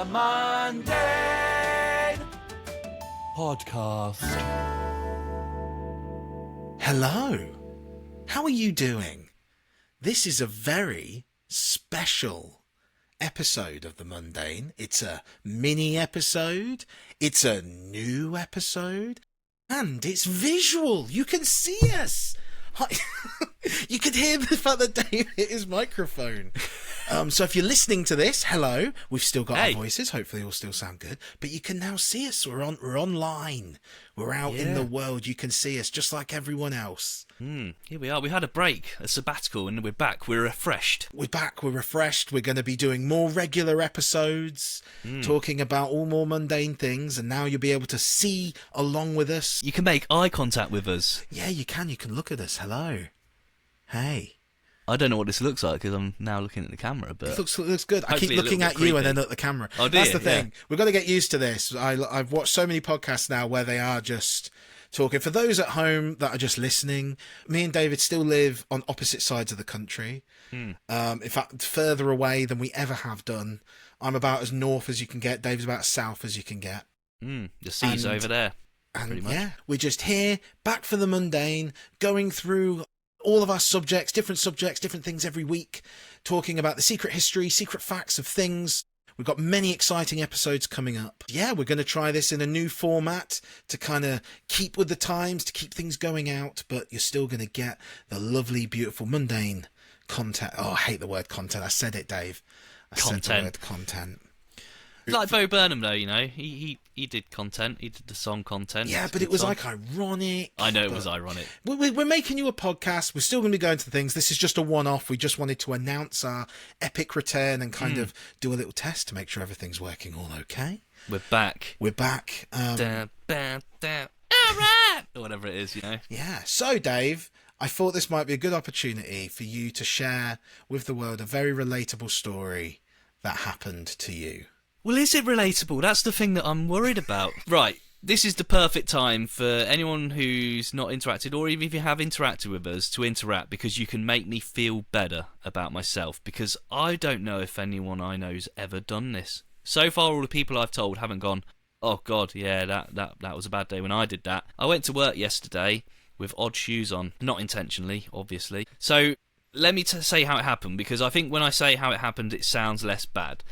the Mundane Podcast. Hello. How are you doing? This is a very special episode of the Mundane. It's a mini episode. It's a new episode. And it's visual. You can see us. You could hear the fact that Dave hit his microphone. So if you're listening to this, hello. We've still got our voices. Hopefully it'll still sound good. But you can now see us. We're online. We're out in the world. You can see us just like everyone else. Here we are. We had a break, a sabbatical, and we're back. We're refreshed. We're back. We're refreshed. We're going to be doing more regular episodes, talking about all more mundane things. And now you'll be able to see along with us. You can make eye contact with us. Yeah, you can. You can look at us. Hello. Hey. I don't know what this looks like because I'm now looking at the camera, but it looks good. I keep looking at you and then at the camera. Oh, that's the thing. Yeah. We've got to get used to this. I've watched so many podcasts now where they are just talking. For those at home that are just listening, me and David still live on opposite sides of the country. In fact, further away than we ever have done. I'm about as north as you can get. David's about as south as you can get. The sea's over there. And yeah, we're just here, back for the mundane, going through all of our subjects, different things every week, talking about the secret history, secret facts of things. We've got many exciting episodes coming up. Yeah, we're going to try this in a new format to kind of keep with the times, to keep things going out, but you're still going to get the lovely, beautiful, mundane content. Oh, I hate the word content. I said it, Dave. Said the word content. Like Bo Burnham, though, you know, he did content. He did the song content. Yeah, but it was like ironic. I know it was ironic. We're making you a podcast. We're still going to be going to things. This is just a one-off. We just wanted to announce our epic return and kind of do a little test to make sure everything's working all okay. We're back. We're back. All right! Or whatever it is, you know. Yeah. So, Dave, I thought this might be a good opportunity for you to share with the world a very relatable story that happened to you. Well, is it relatable? That's the thing that I'm worried about. Right, this is the perfect time for anyone who's not interacted, or even if you have interacted with us, to interact, because you can make me feel better about myself, because I don't know if anyone I know's ever done this. So far, all the people I've told haven't gone, oh God, yeah, that was a bad day when I did that. I went to work yesterday with odd shoes on, not intentionally, obviously. So let me say how it happened, because I think when I say how it happened, it sounds less bad.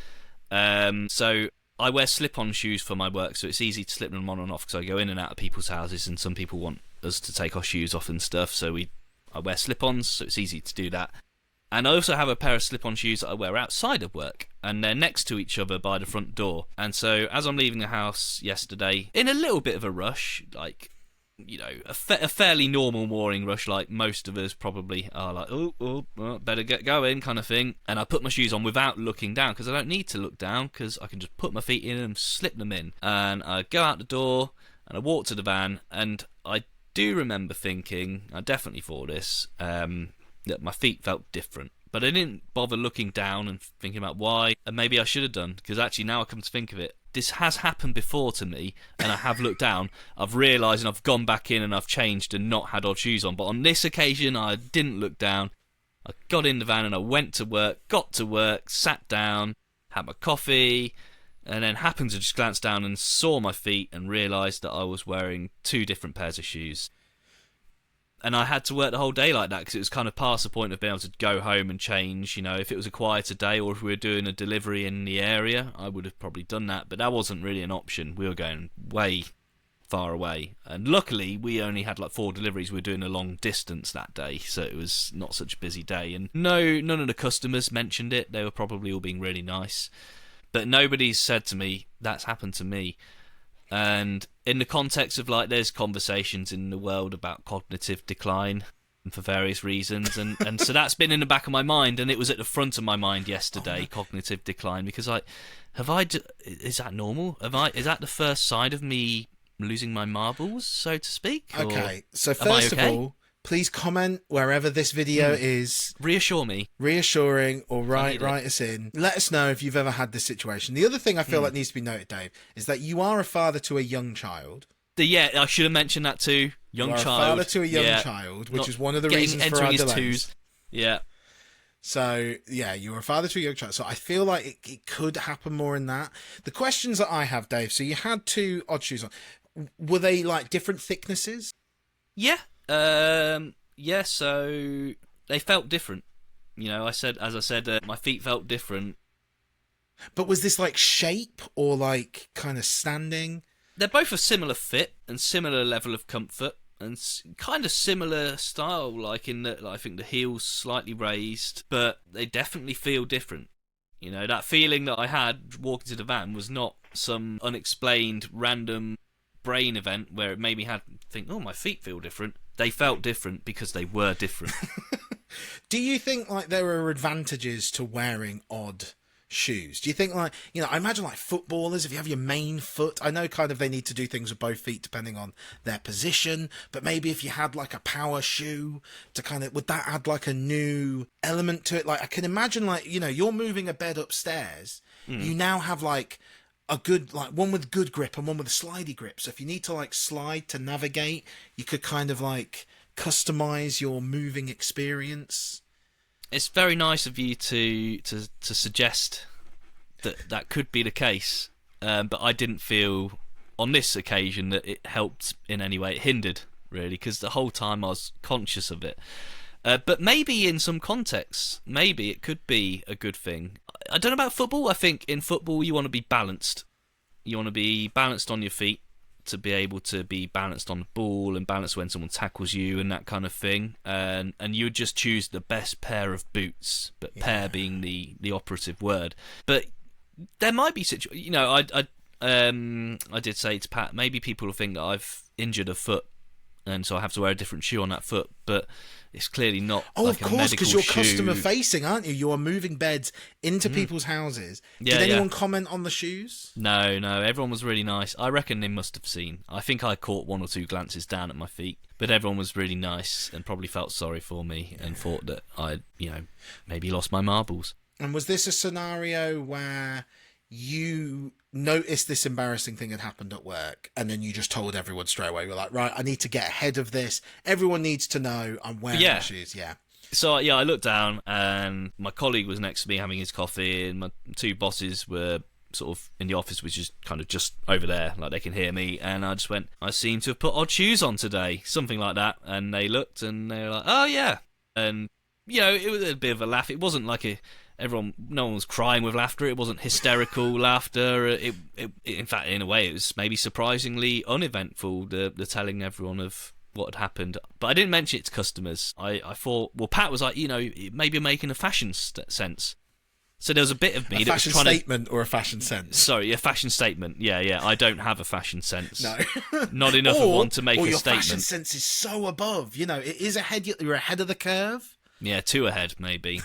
So I wear slip-on shoes for my work, so it's easy to slip them on and off, because I go in and out of people's houses, and some people want us to take our shoes off and stuff, so I wear slip-ons, so it's easy to do that. And I also have a pair of slip-on shoes that I wear outside of work, and they're next to each other by the front door. And so as I'm leaving the house yesterday, in a little bit of a rush, like, you know, a fairly normal morning rush, like most of us probably are, like, oh, better get going kind of thing. And I put my shoes on without looking down, because I don't need to look down, because I can just put my feet in and slip them in. And I go out the door, and I walk to the van, and I do remember thinking, I definitely thought this, that my feet felt different. But I didn't bother looking down and thinking about why, and maybe I should have done, because actually now I come to think of it, this has happened before to me, and I have looked down, I've realised, and I've gone back in and I've changed and not had odd shoes on. But on this occasion, I didn't look down. I got in the van and I went to work, got to work, sat down, had my coffee, and then happened to just glance down and saw my feet and realised that I was wearing two different pairs of shoes. And I had to work the whole day like that, because it was kind of past the point of being able to go home and change. You know, if it was a quieter day, or if we were doing a delivery in the area, I would have probably done that. But that wasn't really an option. We were going way far away. And luckily, we only had like 4 deliveries. We were doing a long distance that day, so it was not such a busy day. And none of the customers mentioned it. They were probably all being really nice. But nobody's said to me, that's happened to me. And in the context of, like, there's conversations in the world about cognitive decline for various reasons, and so that's been in the back of my mind, and it was at the front of my mind yesterday, cognitive decline, because is that normal? Is that the first sign of me losing my marbles, so to speak? Okay, so first of all, please comment wherever this video is. Reassure me. Reassuring, or write us in. Let us know if you've ever had this situation. The other thing I feel like needs to be noted, Dave, is that you are a father to a young child. Yeah, I should have mentioned that too. Young child. Father to a young child, which is one of the reasons for our delays. Yeah. So, yeah, you were a father to a young child. So I feel like it could happen more in that. The questions that I have, Dave, so you had 2 odd shoes on. Were they, like, different thicknesses? Yeah. Yeah, so they felt different. You know, as I said, my feet felt different. But was this, like, shape or, like, kind of standing? They're both a similar fit and similar level of comfort. And kind of similar style, like in that I think the heel's slightly raised, but they definitely feel different. You know, that feeling that I had walking to the van was not some unexplained random brain event where it made me think, oh, my feet feel different. They felt different because they were different. Do you think, like, there are advantages to wearing odd shoes? Do you think, like, you know, I imagine like footballers, if you have your main foot, I know kind of they need to do things with both feet depending on their position, but maybe if you had like a power shoe to kind of, would that add like a new element to it? Like I can imagine, like, you know, you're moving a bed upstairs, you now have like a good, like one with good grip and one with a slidey grip, so if you need to like slide to navigate, you could kind of like customize your moving experience. It's very nice of you to suggest that could be the case, but I didn't feel on this occasion that it helped in any way. It hindered, really, because the whole time I was conscious of it. But maybe in some contexts, maybe it could be a good thing. I don't know about football. I think in football you want to be balanced. You want to be balanced on your feet, to be able to be balanced on the ball and balanced when someone tackles you and that kind of thing, and you would just choose the best pair of boots, but pair being the operative word. But there might be you know, I did say to Pat, maybe people will think that I've injured a foot and so I have to wear a different shoe on that foot, but it's clearly not. Oh, like of course, because you're customer facing, aren't you? You are moving beds into people's houses. Did anyone comment on the shoes? No, everyone was really nice. I reckon they must have seen. I think I caught 1 or 2 glances down at my feet, but everyone was really nice and probably felt sorry for me and thought that I'd, you know, maybe lost my marbles. And was this a scenario where you noticed this embarrassing thing had happened at work and then you just told everyone straight away? You're like, right, I need to get ahead of this. Everyone needs to know I'm wearing my shoes. Yeah. So, yeah, I looked down and my colleague was next to me having his coffee and my 2 bosses were sort of in the office, which is kind of just over there, like they can hear me. And I just went, I seem to have put odd shoes on today, something like that. And they looked and they were like, oh, yeah. And, you know, it was a bit of a laugh. It wasn't like no one was crying with laughter. It wasn't hysterical laughter. It in fact, in a way, it was maybe surprisingly uneventful, the telling everyone of what had happened. But I didn't mention it to customers. I thought, well, Pat was like, you know, maybe you're making a fashion sense. So there was a bit of me that was trying to... A fashion statement or a fashion sense? Sorry, a fashion statement. Yeah. I don't have a fashion sense. No. Not enough of one to make a statement. Or your fashion sense is so above. You know, it is ahead. You're ahead of the curve. Yeah, 2 ahead, maybe.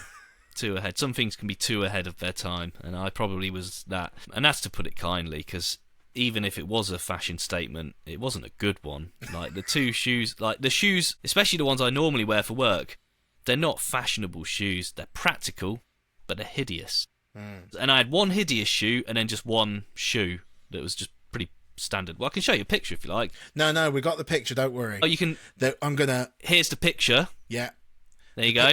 2 ahead. Some things can be 2 ahead of their time, and I probably was that. And that's to put it kindly, because even if it was a fashion statement, it wasn't a good one. Like the 2 shoes, like the shoes, especially the ones I normally wear for work, they're not fashionable shoes. They're practical, but they're hideous. And I had 1 hideous shoe and then just 1 shoe that was just pretty standard. Well, I can show you a picture if you like. No, we got the picture. Don't worry. Oh, you can. Here's the picture. Yeah. There you go.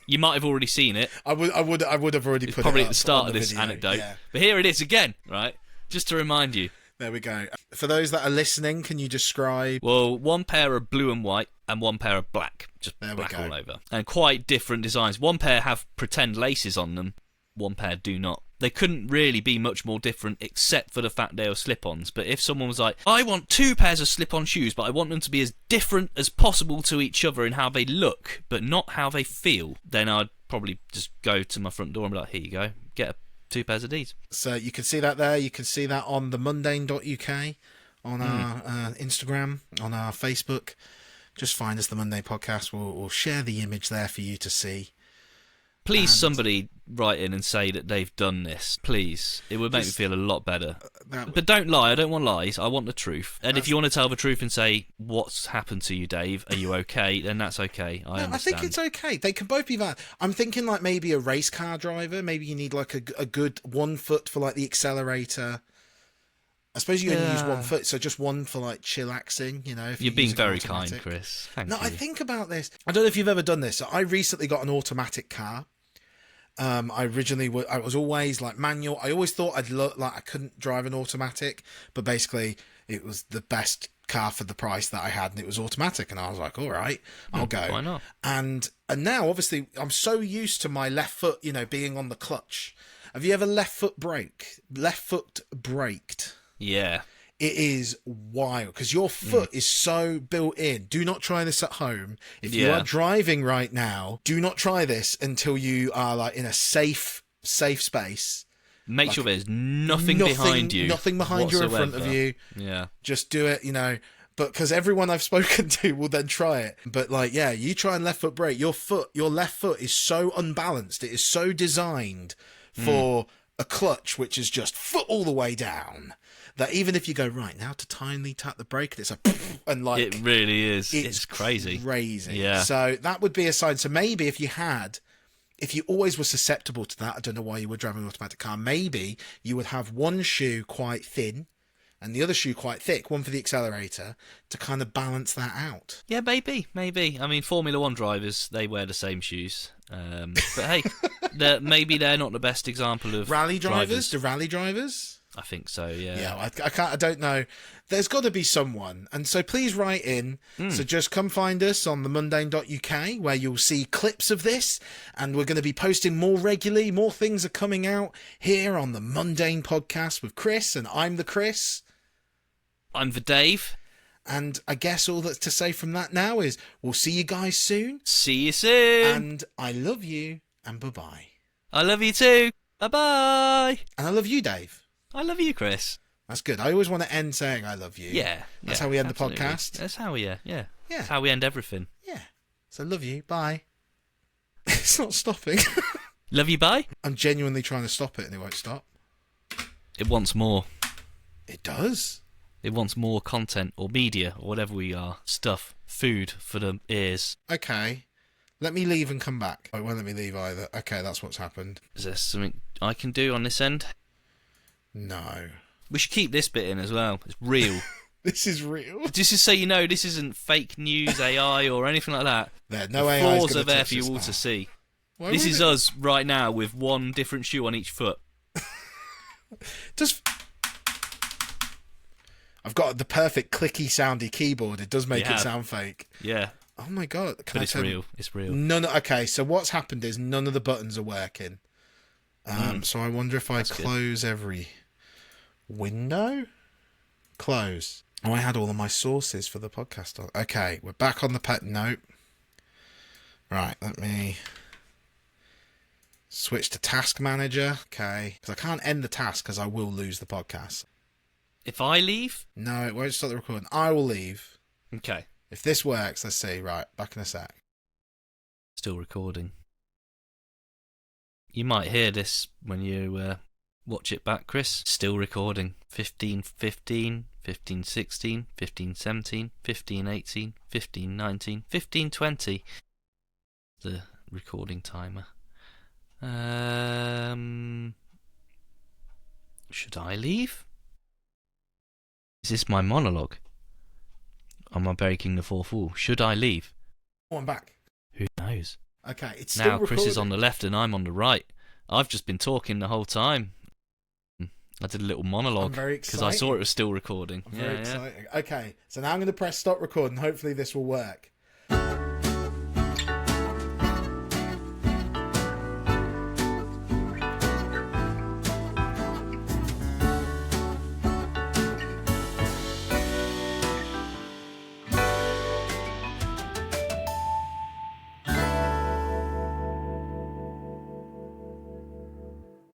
You might have already seen it. I would have already put it probably up at the start of the this video. anecdote. Yeah. But here it is again, right? Just to remind you. There we go. For those that are listening, can you describe? Well, 1 pair are blue and white and 1 pair are black. Just black all over. And quite different designs. 1 pair have pretend laces on them. 1 pair do not. They couldn't really be much more different except for the fact they were slip-ons. But if someone was like, I want 2 pairs of slip-on shoes, but I want them to be as different as possible to each other in how they look, but not how they feel, then I'd probably just go to my front door and be like, here you go, get 2 pairs of these. So you can see that there. You can see that on the mundane.uk, on our Instagram, on our Facebook. Just find us, the Mundane Podcast. We'll share the image there for you to see. Please, somebody write in and say that they've done this. Please. It would make me feel a lot better. But don't lie. I don't want lies. I want the truth. And if you want to tell the truth and say, what's happened to you, Dave? Are you okay? Then that's okay. I understand. I think it's okay. They can both be valid. I'm thinking like maybe a race car driver. Maybe you need like a good 1 foot for like the accelerator. I suppose you only use 1 foot, so just 1 for like chillaxing, you know. If You're being very kind, Chris. Thank you. I think about this. I don't know if you've ever done this. So I recently got an automatic car. I originally I was always like manual. I always thought I'd look like I couldn't drive an automatic, but basically it was the best car for the price that I had, and it was automatic, and I was like, all right, I'll go. Why not? And now obviously I'm so used to my left foot, being on the clutch. Have you ever left foot braked? Yeah. It is wild because your foot is so built in. Do not try this at home. If you are driving right now, do not try this until you are like in a safe space. Make sure there's nothing behind you. Nothing behind you or in front of you. Yeah. Just do it, But because everyone I've spoken to will then try it. But you try and left foot brake. Your left foot is so unbalanced. It is so designed for a clutch which is just foot all the way down, that even if you go right now to tiny tap the brake, it's and like it really is. It's crazy. Yeah. So that would be a sign. So maybe if you always were susceptible to that, I don't know why you were driving an automatic car, maybe you would have one shoe quite thin and the other shoe quite thick, one for the accelerator, to kind of balance that out. Yeah, maybe. I mean, Formula 1 drivers, they wear the same shoes. But hey, maybe they're not the best example of rally drivers. Do rally drivers? I think so, yeah. Yeah, I don't know. There's got to be someone. And so please write in. So just come find us on the mundane.uk, where you'll see clips of this. And we're going to be posting more regularly. More things are coming out here on the Mundane Podcast with Chris. And I'm the Chris. I'm the Dave. And I guess all that's to say from that now is we'll see you guys soon. See you soon. And I love you. And bye-bye. I love you too. Bye-bye. And I love you, Dave. I love you, Chris. That's good. I always want to end saying I love you. Yeah. That's how we end absolutely. the podcast. That's how we, yeah. Yeah. That's how we end everything. Yeah. So love you. Bye. It's not stopping. Love you, bye. I'm genuinely trying to stop it and it won't stop. It wants more. It does. It wants more content or media or whatever we are. Stuff. Food for the ears. Okay. Let me leave and come back. Oh, it won't let me leave either. Okay, that's what's happened. Is there something I can do on this end? No. We should keep this bit in as well. It's real. This is real. Just to say, this isn't fake news, AI, or anything like that. No the AI flaws are there for you all to see. This is us right now with one different shoe on each foot. I've got the perfect clicky soundy keyboard. It does make it sound fake. Yeah. Oh my god. But it's real. It's real. Okay, so what's happened is none of the buttons are working. So I wonder if I close every window? Close. Oh, I had all of my sources for the podcast on. Okay, we're back on the pet note. Right, let me switch to task manager. Okay, because I can't end the task because I will lose the podcast. If I leave? No, it won't stop the recording. I will leave. Okay. If this works, let's see. Right, back in a sec. Still recording. You might hear this when you watch it back, Chris. Still recording. 15:15, 15:16, 15:17, 15:18, 15:19, 15:20. The recording timer. Should I leave? Is this my monologue? Am I breaking the fourth wall? Should I leave? Oh, I'm back. Who knows? Okay, it's still now recording. Chris is on the left and I'm on the right. I've just been talking the whole time. I did a little monologue because I saw it was still recording. I'm very excited. Okay, so now I'm going to press stop recording. Hopefully this will work.